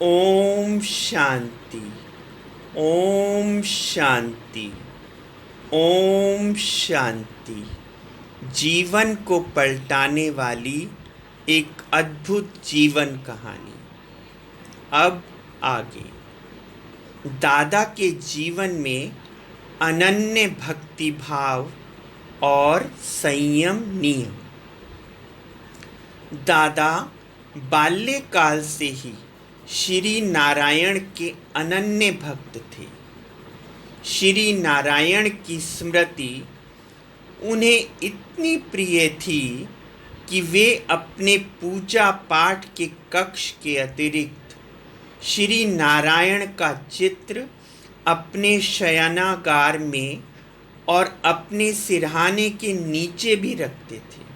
ओम शांति। ओम शांति। ओम शांति। जीवन को पलटाने वाली एक अद्भुत जीवन कहानी। अब आगे। दादा के जीवन में अनन्य भक्ति भाव और संयम नियम। दादा बाल्यकाल से ही श्री नारायण के अनन्य भक्त थे। श्री नारायण की स्मृति उन्हें इतनी प्रिय थी कि वे अपने पूजा पाठ के कक्ष के अतिरिक्त श्री नारायण का चित्र अपने शयनागार में और अपने सिरहाने के नीचे भी रखते थे।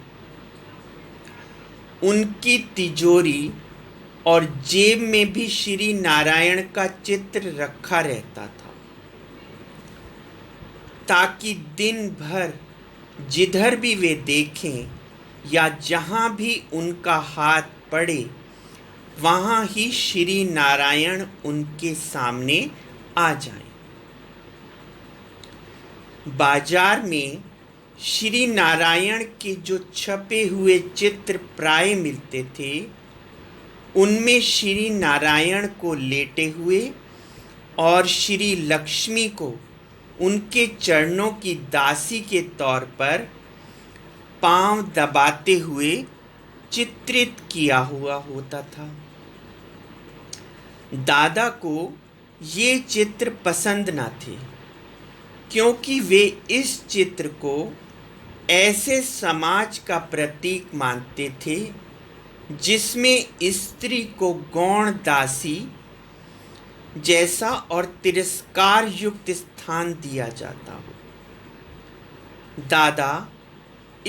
उनकी तिजोरी और जेब में भी श्री नारायण का चित्र रखा रहता था, ताकि दिन भर जिधर भी वे देखें या जहाँ भी उनका हाथ पड़े वहाँ ही श्री नारायण उनके सामने आ जाएं। बाजार में श्री नारायण के जो छपे हुए चित्र प्राय मिलते थे, उनमें श्री नारायण को लेटे हुए और श्री लक्ष्मी को उनके चरणों की दासी के तौर पर पांव दबाते हुए चित्रित किया हुआ होता था। दादा को ये चित्र पसंद न थे, क्योंकि वे इस चित्र को ऐसे समाज का प्रतीक मानते थे जिसमें स्त्री को गौण दासी जैसा और तिरस्कार युक्त स्थान दिया जाता हो। दादा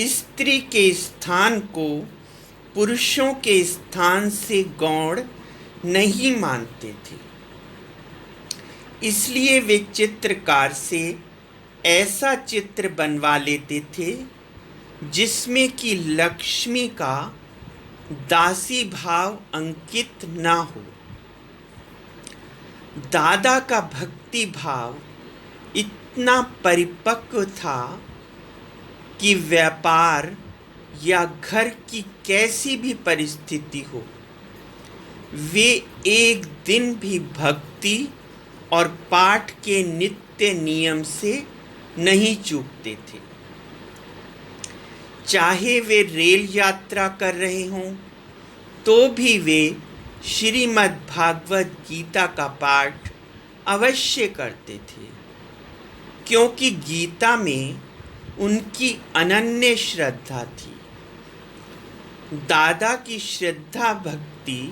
स्त्री के स्थान को पुरुषों के स्थान से गौण नहीं मानते थे, इसलिए वे चित्रकार से ऐसा चित्र बनवा लेते थे जिसमें कि लक्ष्मी का दासी भाव अंकित ना हो। दादा का भक्ति भाव इतना परिपक्व था कि व्यापार या घर की कैसी भी परिस्थिति हो, वे एक दिन भी भक्ति और पाठ के नित्य नियम से नहीं चूकते थे। चाहे वे रेल यात्रा कर रहे हों तो भी वे श्रीमद् भागवत गीता का पाठ अवश्य करते थे, क्योंकि गीता में उनकी अनन्य श्रद्धा थी। दादा की श्रद्धा भक्ति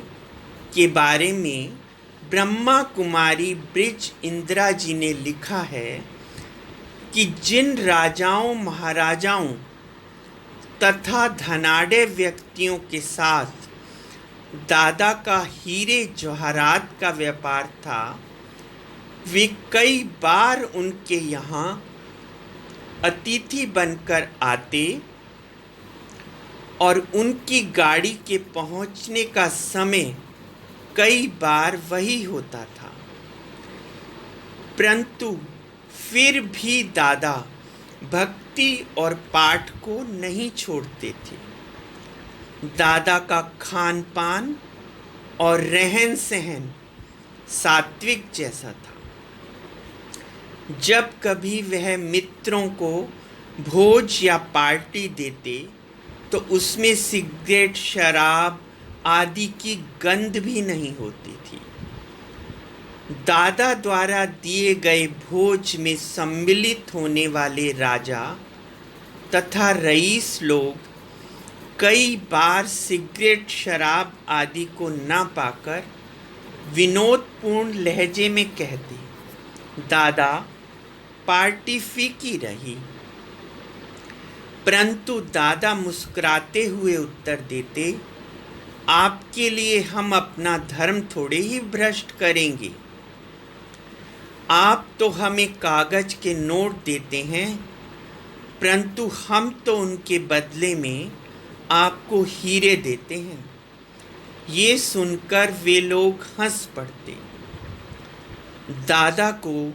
के बारे में ब्रह्मा कुमारी ब्रिज इंदिरा जी ने लिखा है कि जिन राजाओं महाराजाओं तथा धनाढ़ व्यक्तियों के साथ दादा का हीरे जवाहरात का व्यापार था, वे कई बार उनके यहाँ अतिथि बनकर आते और उनकी गाड़ी के पहुँचने का समय कई बार वही होता था, परंतु फिर भी दादा भक्ति और पाठ को नहीं छोड़ते थे। दादा का खान पान और रहन सहन सात्विक जैसा था। जब कभी वह मित्रों को भोज या पार्टी देते तो उसमें सिगरेट, शराब आदि की गंध भी नहीं होती थी। दादा द्वारा दिए गए भोज में सम्मिलित होने वाले राजा तथा रईस लोग कई बार सिगरेट, शराब आदि को ना पाकर विनोदपूर्ण लहजे में कहते, दादा पार्टी फीकी रही। परंतु दादा मुस्कुराते हुए उत्तर देते, आपके लिए हम अपना धर्म थोड़े ही भ्रष्ट करेंगे। आप तो हमें कागज के नोट देते हैं, परंतु हम तो उनके बदले में आपको हीरे देते हैं। ये सुनकर वे लोग हंस पड़ते। दादा को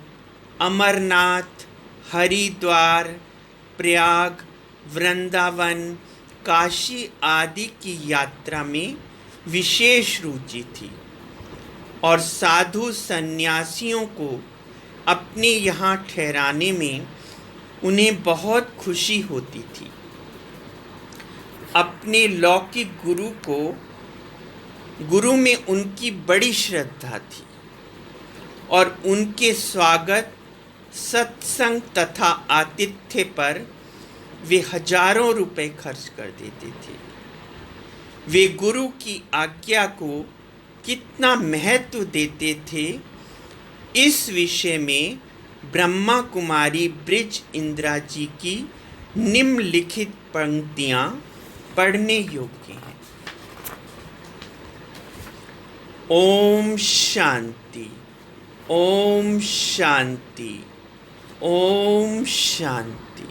अमरनाथ, हरिद्वार, प्रयाग, वृंदावन, काशी आदि की यात्रा में विशेष रुचि थी और साधु सन्यासियों को अपने यहाँ ठहराने में उन्हें बहुत खुशी होती थी। अपने लौकिक गुरु में उनकी बड़ी श्रद्धा थी और उनके स्वागत, सत्संग तथा आतिथ्य पर वे हजारों रुपए खर्च कर देते थे। वे गुरु की आज्ञा को कितना महत्व देते थे, इस विषय में ब्रह्मा कुमारी ब्रिज इंदिरा जी की निम्नलिखित पंक्तियां पढ़ने योग्य हैं। ओम शांति, ओम शांति, ओम शांति।